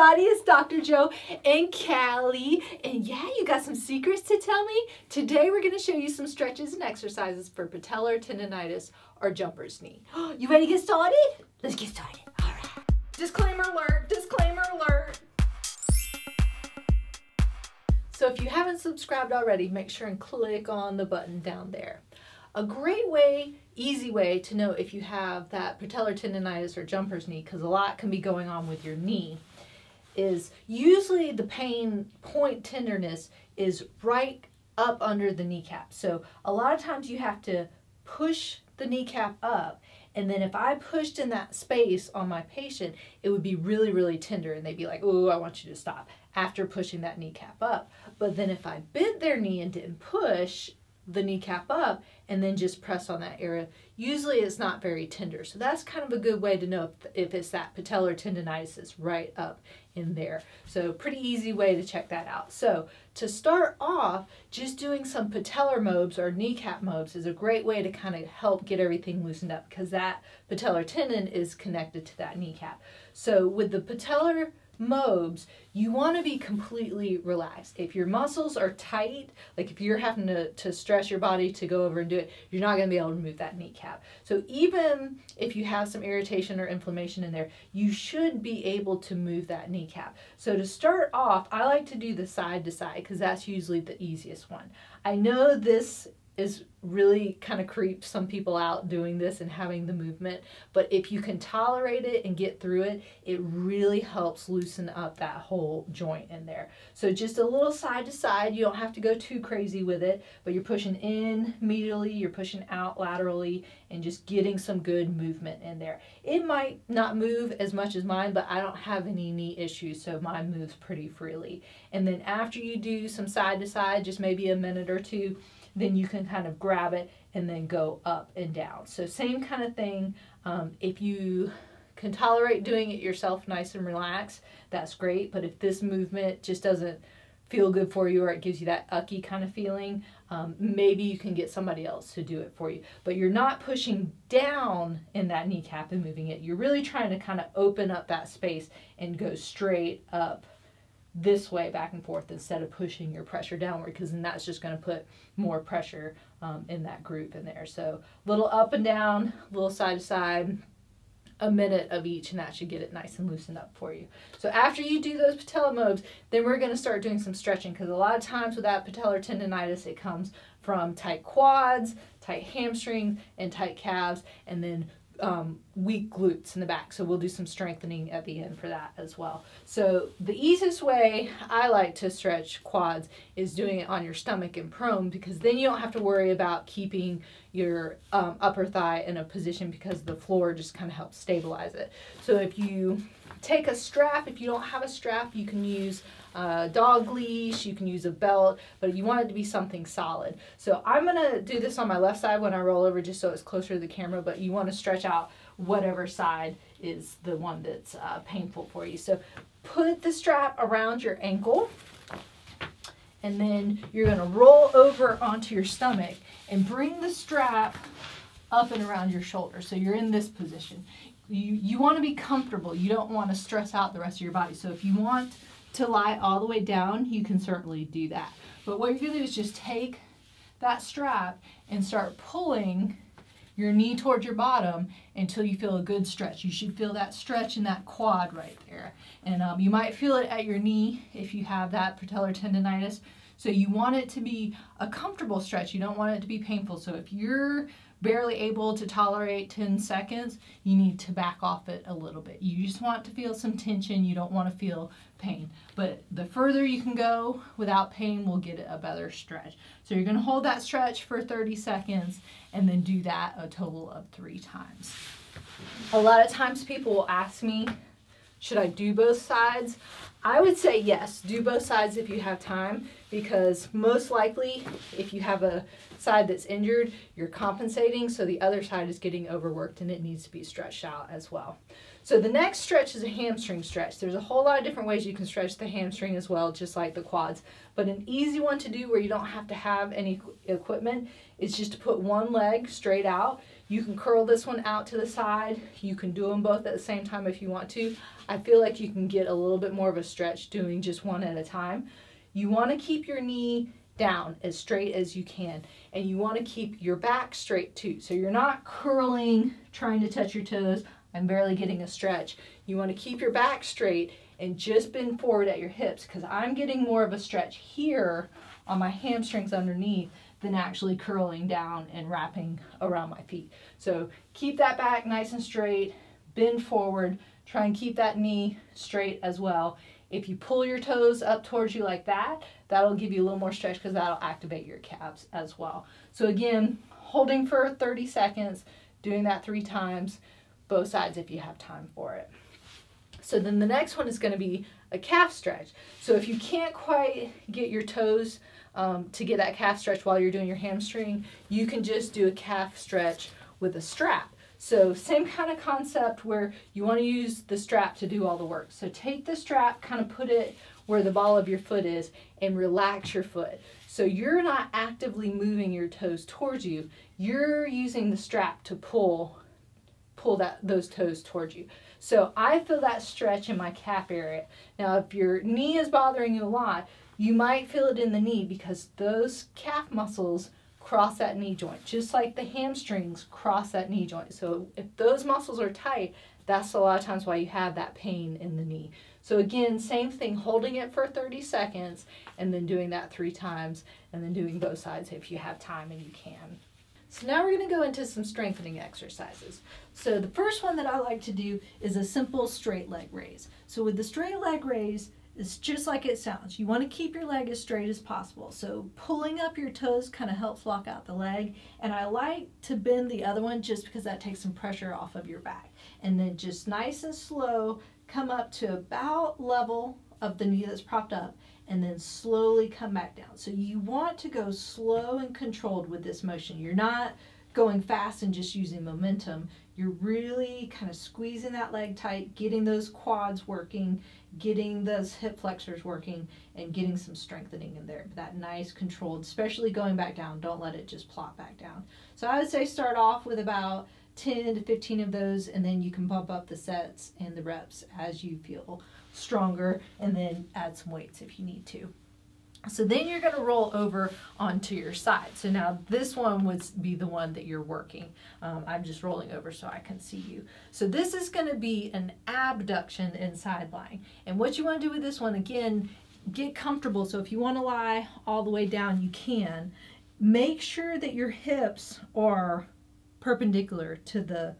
everybody, it's Dr. Joe and Callie, and yeah, you got some secrets to tell me? Today we're going to show you some stretches and exercises for patellar tendonitis or jumper's knee. You ready to get started? Let's get started. All right. Disclaimer alert, disclaimer alert. So if you haven't subscribed already, make sure and click on the button down there. A great way, easy way to know if you have that patellar tendonitis or jumper's knee, because a lot can be going on with your knee, is usually the pain point tenderness is right up under the kneecap. So a lot of times you have to push the kneecap up, and then if I pushed in that space on my patient, it would be really, really tender, and they'd be like, oh, I want you to stop, after pushing that kneecap up. But then if I bent their knee and didn't push the kneecap up and then just press on that area, usually it's not very tender. So that's kind of a good way to know if it's that patellar tendonitis is right up in there. So pretty easy way to check that out. So to start off, just doing some patellar mobs or kneecap mobs is a great way to kind of help get everything loosened up, because that patellar tendon is connected to that kneecap. So with the patellar mobs, you want to be completely relaxed. If your muscles are tight, like if you're having to stress your body to go over and do it, you're not going to be able to move that kneecap. So even if you have some irritation or inflammation in there, you should be able to move that kneecap. So to start off, I like to do the side to side because that's usually the easiest one. I know this is really kind of creeps some people out doing this and having the movement, but if you can tolerate it and get through it, it really helps loosen up that whole joint in there. So just a little side to side. You don't have to go too crazy with it, but you're pushing in medially, you're pushing out laterally, and just getting some good movement in there. It might not move as much as mine, but I don't have any knee issues, so mine moves pretty freely. And then after you do some side to side, just maybe a minute or two, then you can kind of grab it and then go up and down. So same kind of thing. If you can tolerate doing it yourself nice and relaxed, that's great. But if this movement just doesn't feel good for you, or it gives you that ucky kind of feeling, maybe you can get somebody else to do it for you. But you're not pushing down in that kneecap and moving it. You're really trying to kind of open up that space and go straight up this way, back and forth, instead of pushing your pressure downward, because then that's just going to put more pressure in that group in there. So a little up and down, a little side to side, a minute of each, and that should get it nice and loosened up for you. So after you do those patella mobs, then we're going to start doing some stretching, because a lot of times with that patellar tendonitis, it comes from tight quads, tight hamstrings, and tight calves, and then weak glutes in the back. So we'll do some strengthening at the end for that as well. So the easiest way I like to stretch quads is doing it on your stomach and prone, because then you don't have to worry about keeping your upper thigh in a position, because the floor just kind of helps stabilize it. So if you take a strap, if you don't have a strap, you can use a dog leash, you can use a belt, but you want it to be something solid. So I'm going to do this on my left side when I roll over, just so it's closer to the camera, but you want to stretch out whatever side is the one that's painful for you. So put the strap around your ankle, and then you're going to roll over onto your stomach and bring the strap up and around your shoulder. So you're in this position. You want to be comfortable. You don't want to stress out the rest of your body. So if you want to lie all the way down, you can certainly do that. But what you're going to do is just take that strap and start pulling your knee towards your bottom until you feel a good stretch. You should feel that stretch in that quad right there. And you might feel it at your knee if you have that patellar tendonitis. So you want it to be a comfortable stretch. You don't want it to be painful. So if you're barely able to tolerate 10 seconds, you need to back off it a little bit. You just want to feel some tension. You don't want to feel pain. But the further you can go without pain will get it a better stretch. So you're going to hold that stretch for 30 seconds and then do that a total of 3 times. A lot of times people will ask me, should I do both sides? I would say yes, do both sides if you have time, because most likely if you have a side that's injured, you're compensating, so the other side is getting overworked and it needs to be stretched out as well. So the next stretch is a hamstring stretch. There's a whole lot of different ways you can stretch the hamstring as well, just like the quads. But an easy one to do where you don't have to have any equipment is just to put one leg straight out. You can curl this one out to the side. You can do them both at the same time if you want to. I feel like you can get a little bit more of a stretch doing just one at a time. You want to keep your knee down as straight as you can, and you want to keep your back straight too. So you're not curling, trying to touch your toes. I'm barely getting a stretch. You want to keep your back straight and just bend forward at your hips, because I'm getting more of a stretch here on my hamstrings underneath than actually curling down and wrapping around my feet. So keep that back nice and straight, bend forward, try and keep that knee straight as well. If you pull your toes up towards you like that, that'll give you a little more stretch because that'll activate your calves as well. So again, holding for 30 seconds, doing that 3 times, both sides if you have time for it. So then the next one is going to be a calf stretch. So if you can't quite get your toes to get that calf stretch while you're doing your hamstring, you can just do a calf stretch with a strap. So same kind of concept where you want to use the strap to do all the work. So take the strap, kind of put it where the ball of your foot is, and relax your foot. So you're not actively moving your toes towards you. You're using the strap to pull those toes towards you. So I feel that stretch in my calf area. Now if your knee is bothering you a lot, you might feel it in the knee because those calf muscles cross that knee joint, just like the hamstrings cross that knee joint. So if those muscles are tight, that's a lot of times why you have that pain in the knee. So again, same thing, holding it for 30 seconds and then doing that 3 times and then doing both sides if you have time and you can. So now we're going to go into some strengthening exercises. So the first one that I like to do is a simple straight leg raise. So with the straight leg raise, it's just like it sounds. You want to keep your leg as straight as possible. So pulling up your toes kind of helps lock out the leg. And I like to bend the other one just because that takes some pressure off of your back. And then just nice and slow, come up to about level of the knee that's propped up, and then slowly come back down. So you want to go slow and controlled with this motion. You're not going fast and just using momentum. You're really kind of squeezing that leg tight, getting those quads working, getting those hip flexors working, and getting some strengthening in there. But that nice controlled, especially going back down. Don't let it just plop back down. So I would say start off with about 10 to 15 of those, and then you can bump up the sets and the reps as you feel stronger, and then add some weights if you need to. So then you're going to roll over onto your side. So now this one would be the one that you're working. I'm just rolling over so I can see you. So this is going to be an abduction and side lying. And what you want to do with this one, again, get comfortable. So if you want to lie all the way down, you can. Make sure that your hips are perpendicular to the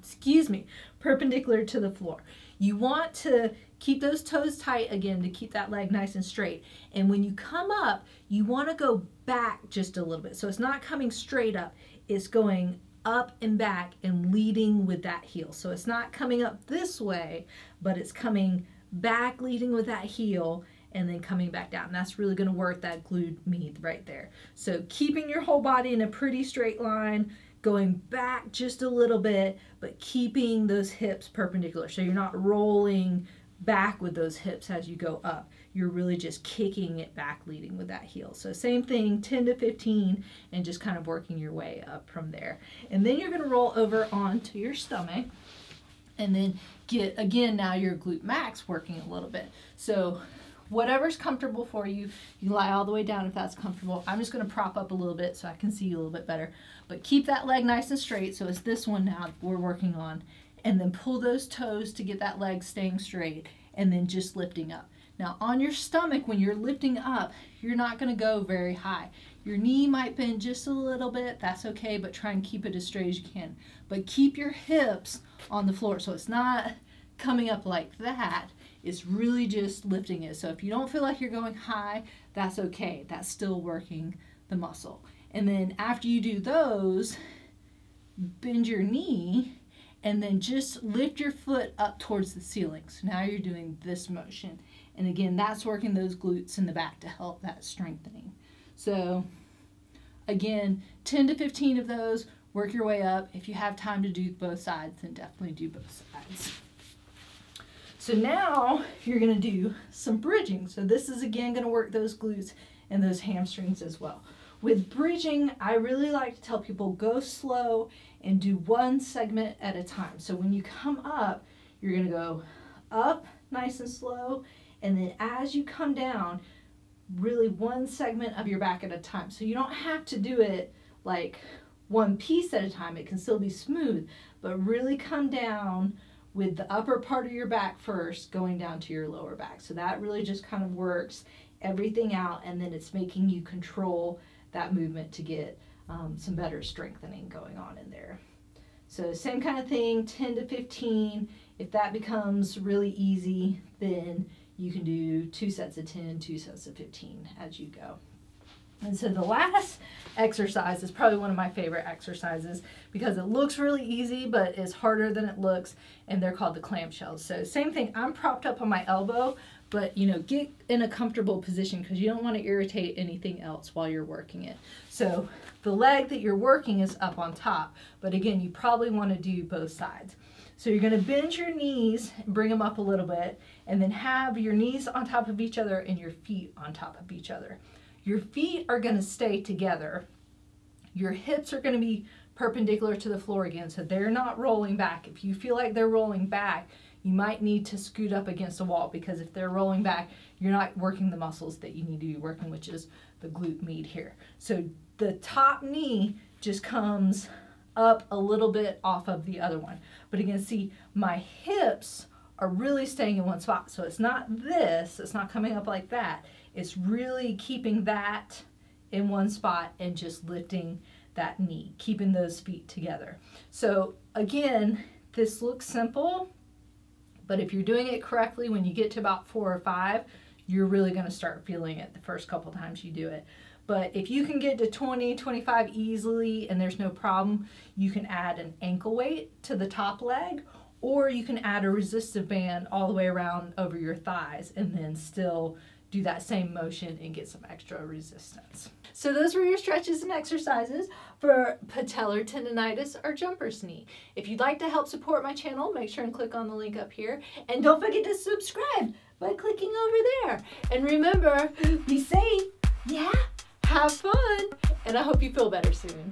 excuse me, perpendicular to the floor. You want to keep those toes tight again to keep that leg nice and straight. And when you come up, you want to go back just a little bit. So it's not coming straight up, it's going up and back and leading with that heel. So it's not coming up this way, but it's coming back leading with that heel and then coming back down. That's really going to work that glute med right there. So keeping your whole body in a pretty straight line, going back just a little bit, but keeping those hips perpendicular. So you're not rolling back with those hips as you go up. You're really just kicking it back, leading with that heel. So same thing, 10 to 15, and just kind of working your way up from there. And then you're going to roll over onto your stomach, and then get, again, now your glute max working a little bit. So whatever's comfortable for you, you lie all the way down if that's comfortable. I'm just going to prop up a little bit so I can see you a little bit better. But keep that leg nice and straight. So it's this one now we're working on. And then pull those toes to get that leg staying straight, and then just lifting up. Now on your stomach, when you're lifting up, you're not going to go very high. Your knee might bend just a little bit. That's okay, but try and keep it as straight as you can. But keep your hips on the floor. So it's not coming up like that. It's really just lifting it. So if you don't feel like you're going high, that's okay. That's still working the muscle. And then after you do those, bend your knee and then just lift your foot up towards the ceiling. So now you're doing this motion. And again, that's working those glutes in the back to help that strengthening. So again, 10 to 15 of those, work your way up. If you have time to do both sides, then definitely do both sides. So now you're going to do some bridging. So this is again going to work those glutes and those hamstrings as well. With bridging, I really like to tell people go slow and do one segment at a time. So when you come up, you're going to go up nice and slow, and then as you come down, really one segment of your back at a time. So you don't have to do it like one piece at a time. It can still be smooth, but really come down with the upper part of your back first, going down to your lower back. So that really just kind of works everything out, and then it's making you control that movement to get some better strengthening going on in there. So same kind of thing, 10 to 15. If that becomes really easy, then you can do 2 sets of 10, 2 sets of 15 as you go. And so the last exercise is probably one of my favorite exercises because it looks really easy, but it's harder than it looks, and they're called the clamshells. So same thing, I'm propped up on my elbow, but you know, get in a comfortable position because you don't want to irritate anything else while you're working it. So the leg that you're working is up on top, but again, you probably want to do both sides. So you're going to bend your knees and bring them up a little bit, and then have your knees on top of each other and your feet on top of each other. Your feet are going to stay together. Your hips are going to be perpendicular to the floor again, so they're not rolling back. If you feel like they're rolling back, you might need to scoot up against the wall, because if they're rolling back, you're not working the muscles that you need to be working, which is the glute med here. So the top knee just comes up a little bit off of the other one. But again, see, my hips are really staying in one spot. So it's not this, it's not coming up like that. It's really keeping that in one spot and just lifting that knee, keeping those feet together. So again, this looks simple, but if you're doing it correctly, when you get to about 4 or 5, you're really going to start feeling it the first couple times you do it. But if you can get to 20, 25 easily and there's no problem, you can add an ankle weight to the top leg, or you can add a resistive band all the way around over your thighs and then still do that same motion and get some extra resistance. So those were your stretches and exercises for patellar tendonitis or jumper's knee. If you'd like to help support my channel, make sure and click on the link up here. And don't forget to subscribe by clicking over there. And remember, be safe, yeah, have fun, and I hope you feel better soon.